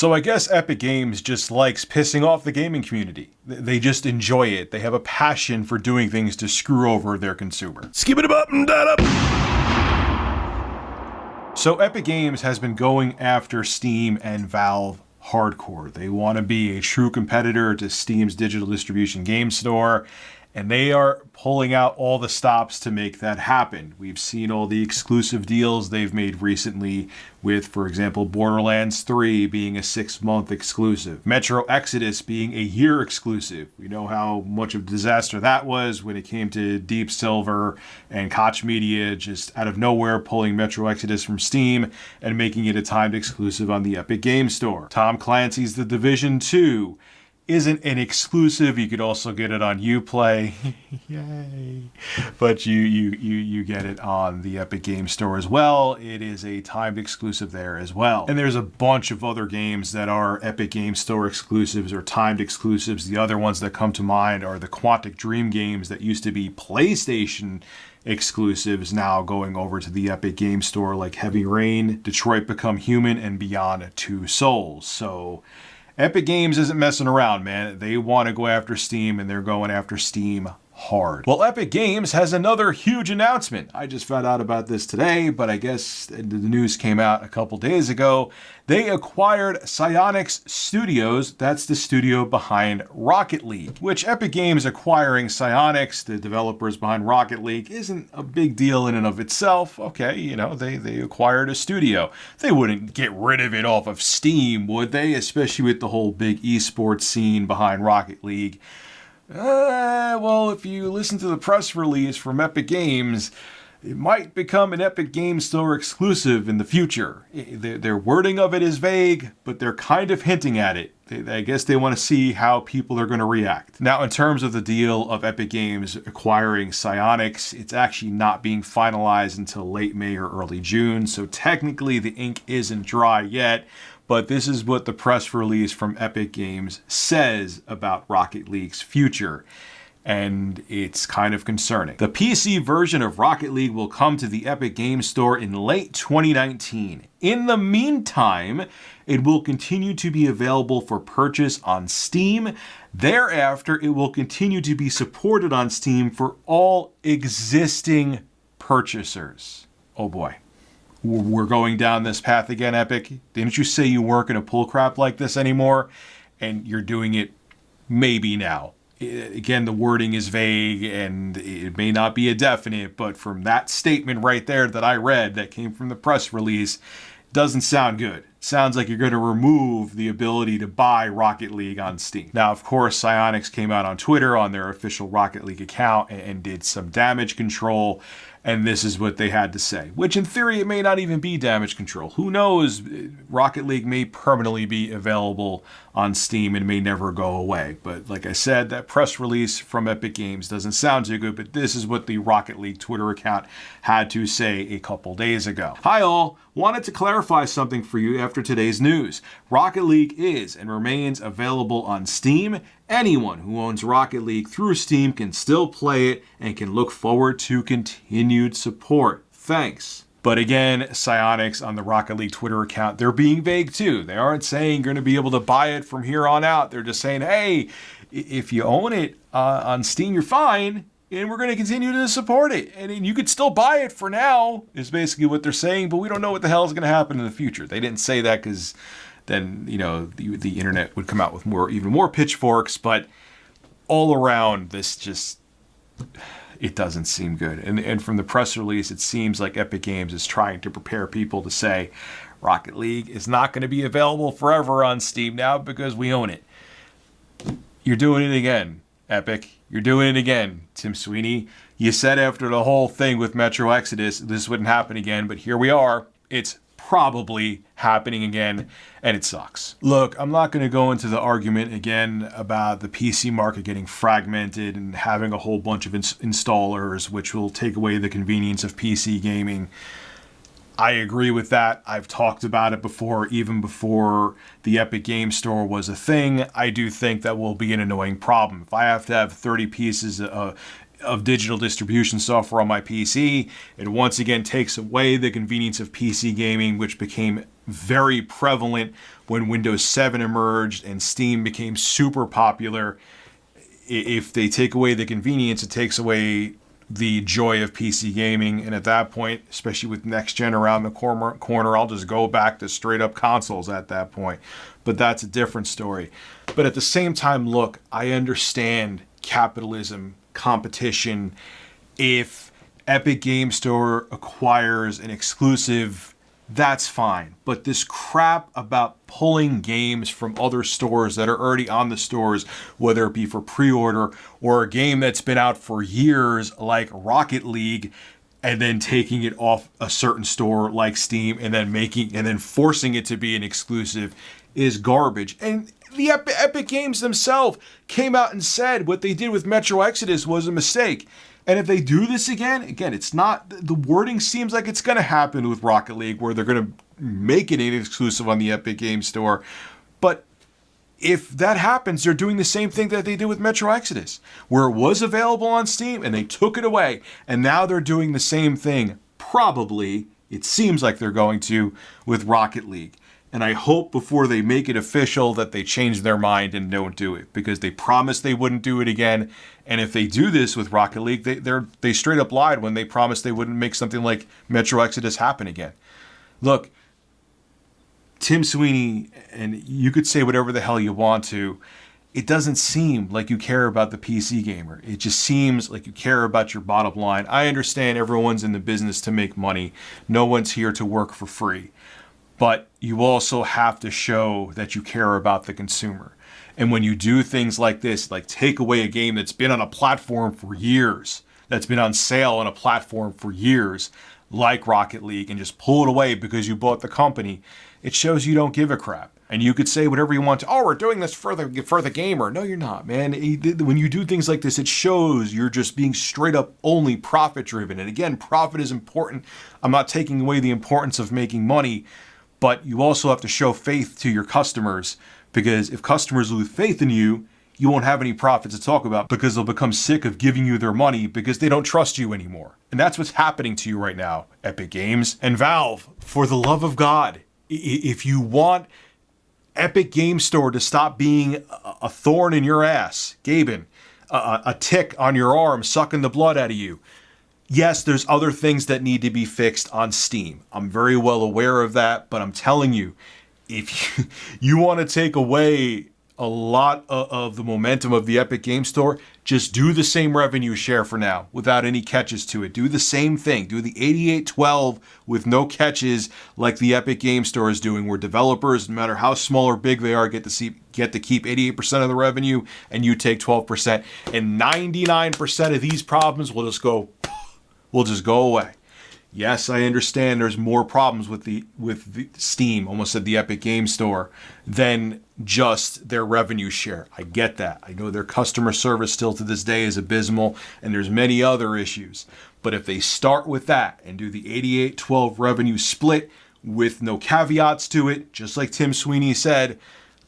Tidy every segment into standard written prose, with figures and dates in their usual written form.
So I guess Epic Games just likes pissing off the gaming community. They just enjoy it. They have a passion for doing things to screw over their consumer. Skip it up and that up. So Epic Games has been going after Steam and Valve hardcore. They want to be a true competitor to Steam's digital distribution game store, and they are pulling out all the stops to make that happen. We've seen all the exclusive deals they've made recently with, for example, Borderlands 3 being a 6-month exclusive, Metro Exodus being a year exclusive. We know how much of a disaster that was when it came to Deep Silver and Koch Media just out of nowhere pulling Metro Exodus from Steam and making it a timed exclusive on the Epic Games Store. Tom Clancy's The Division 2 isn't an exclusive. You could also get it on Uplay. Yay. But you get it on the Epic Games Store as well. It is a timed exclusive there as well. And there's a bunch of other games that are Epic Games Store exclusives or timed exclusives. The other ones that come to mind are the Quantic Dream games that used to be PlayStation exclusives, now going over to the Epic Games Store, like Heavy Rain, Detroit Become Human, and Beyond Two Souls. So Epic Games isn't messing around, man. They want to go after Steam, and they're going after Steam hard. Well, Epic Games has another huge announcement. I just found out about this today, but I guess the news came out a couple days ago. They acquired Psyonix Studios. That's the studio behind Rocket League, which Epic Games acquiring Psyonix, the developers behind Rocket League, isn't a big deal in and of itself. Okay, you know, they acquired a studio. They wouldn't get rid of it off of Steam, would they? Especially with the whole big esports scene behind Rocket League. Well, if you listen to the press release from Epic Games, it might become an Epic Games Store exclusive in the future. Their wording of it is vague, but they're kind of hinting at it. I guess they want to see how people are going to react. Now, in terms of the deal of Epic Games acquiring Psyonix, it's actually not being finalized until late May or early June, so technically the ink isn't dry yet. But this is what the press release from Epic Games says about Rocket League's future. And it's kind of concerning. The PC version of Rocket League will come to the Epic Games Store in late 2019. In the meantime, it will continue to be available for purchase on Steam. Thereafter, it will continue to be supported on Steam for all existing purchasers. Oh boy. We're going down this path again, Epic. Didn't you say you weren't going to pull crap like this anymore? And you're doing it maybe now. Again, the wording is vague and it may not be a definite, but from that statement right there that I read that came from the press release, doesn't sound good. Sounds like you're going to remove the ability to buy Rocket League on Steam. Now, of course, Psyonix came out on Twitter on their official Rocket League account and did some damage control. And this is what they had to say, which in theory, it may not even be damage control. Who knows? Rocket League may permanently be available on Steam and may never go away. But like I said, that press release from Epic Games doesn't sound too good, but this is what the Rocket League Twitter account had to say a couple days ago. Hi all, wanted to clarify something for you after today's news. Rocket League is and remains available on Steam. Anyone who owns Rocket League through Steam can still play it and can look forward to continued support. Thanks. But again, Psyonix on the Rocket League Twitter account, they're being vague too. They aren't saying you're going to be able to buy it from here on out. They're just saying, hey, if you own it on Steam, you're fine. And we're going to continue to support it. And you could still buy it for now, is basically what they're saying. But we don't know what the hell is going to happen in the future. They didn't say that because then, you know, the internet would come out with even more pitchforks. But all around, this just, it doesn't seem good. And from the press release, it seems like Epic Games is trying to prepare people to say Rocket League is not going to be available forever on Steam now because we own it. You're doing it again, Epic. You're doing it again, Tim Sweeney. You said after the whole thing with Metro Exodus, this wouldn't happen again, but here we are. It's probably happening again, and it sucks. Look, I'm not going to go into the argument again about the PC market getting fragmented and having a whole bunch of installers, which will take away the convenience of PC gaming. I agree with that. I've talked about it before, even before the Epic Games Store was a thing. I do think that will be an annoying problem. If I have to have 30 pieces of digital distribution software on my PC, it once again takes away the convenience of PC gaming, which became very prevalent when Windows 7 emerged and Steam became super popular. If they take away the convenience, it takes away the joy of PC gaming. And at that point, especially with next gen around the corner, I'll just go back to straight up consoles at that point. But that's a different story. But at the same time, look, I understand capitalism, competition. If Epic Game Store acquires an exclusive, that's fine. But this crap about pulling games from other stores that are already on the stores, whether it be for pre-order or a game that's been out for years like Rocket League, and then taking it off a certain store like Steam and then forcing it to be an exclusive is garbage. And the Epic Games themselves came out and said what they did with Metro Exodus was a mistake. And if they do this again, it's not, the wording seems like it's going to happen with Rocket League, where they're going to make it an exclusive on the Epic Games Store. But if that happens, they're doing the same thing that they did with Metro Exodus, where it was available on Steam and they took it away. And now they're doing the same thing, probably, it seems like they're going to, with Rocket League. And I hope before they make it official that they change their mind and don't do it, because they promised they wouldn't do it again. And if they do this with Rocket League, they straight up lied when they promised they wouldn't make something like Metro Exodus happen again. Look, Tim Sweeney, and you could say whatever the hell you want to, it doesn't seem like you care about the PC gamer. It just seems like you care about your bottom line. I understand everyone's in the business to make money. No one's here to work for free. But you also have to show that you care about the consumer. And when you do things like this, like take away a game that's been on a platform for years, that's been on sale on a platform for years, like Rocket League, and just pull it away because you bought the company, it shows you don't give a crap. And you could say whatever you want to, oh, we're doing this for the gamer. No, you're not, man. When you do things like this, it shows you're just being straight up only profit driven. And again, profit is important. I'm not taking away the importance of making money, but you also have to show faith to your customers, because if customers lose faith in you, you won't have any profits to talk about, because they'll become sick of giving you their money because they don't trust you anymore. And that's what's happening to you right now, Epic Games and Valve. For the love of God, if you want Epic Game Store to stop being a thorn in your ass, Gaben, a tick on your arm sucking the blood out of you, yes, there's other things that need to be fixed on Steam. I'm very well aware of that, but I'm telling you, if you want to take away a lot of the momentum of the Epic Game Store, just do the same revenue share for now without any catches to it. Do the same thing. Do the 88-12 with no catches like the Epic Game Store is doing, where developers, no matter how small or big they are, get to keep 88% of the revenue and you take 12%. And 99% of these problems will just go away. Yes, I understand there's more problems with the Steam, almost said the Epic Game Store, than just their revenue share. I get that. I know their customer service still to this day is abysmal, and there's many other issues. But if they start with that and do the 88-12 revenue split with no caveats to it, just like Tim Sweeney said,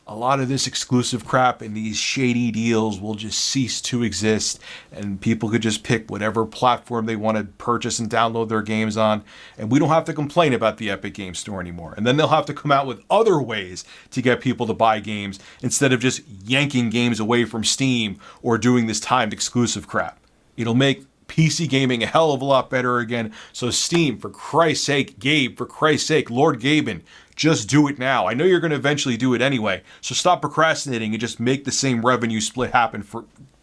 a lot of this exclusive crap and these shady deals will just cease to exist, and people could just pick whatever platform they want to purchase and download their games on, and we don't have to complain about the Epic Game Store anymore. And then they'll have to come out with other ways to get people to buy games instead of just yanking games away from Steam or doing this timed exclusive crap. It'll make PC gaming a hell of a lot better again. So Steam, for Christ's sake, Gabe, for Christ's sake, Lord Gaben, just do it now. I know you're going to eventually do it anyway, so stop procrastinating and just make the same revenue split happen.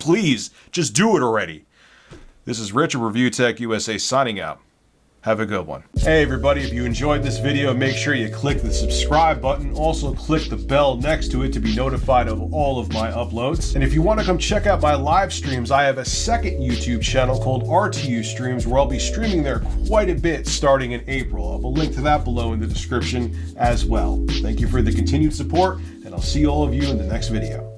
Please, just do it already. This is Rich of Review Tech USA signing out. Have a good one. Hey everybody, if you enjoyed this video, make sure you click the subscribe button. Also click the bell next to it to be notified of all of my uploads. And if you want to come check out my live streams, I have a second YouTube channel called RTU Streams, where I'll be streaming there quite a bit starting in April. I'll have a link to that below in the description as well. Thank you for the continued support, and I'll see all of you in the next video.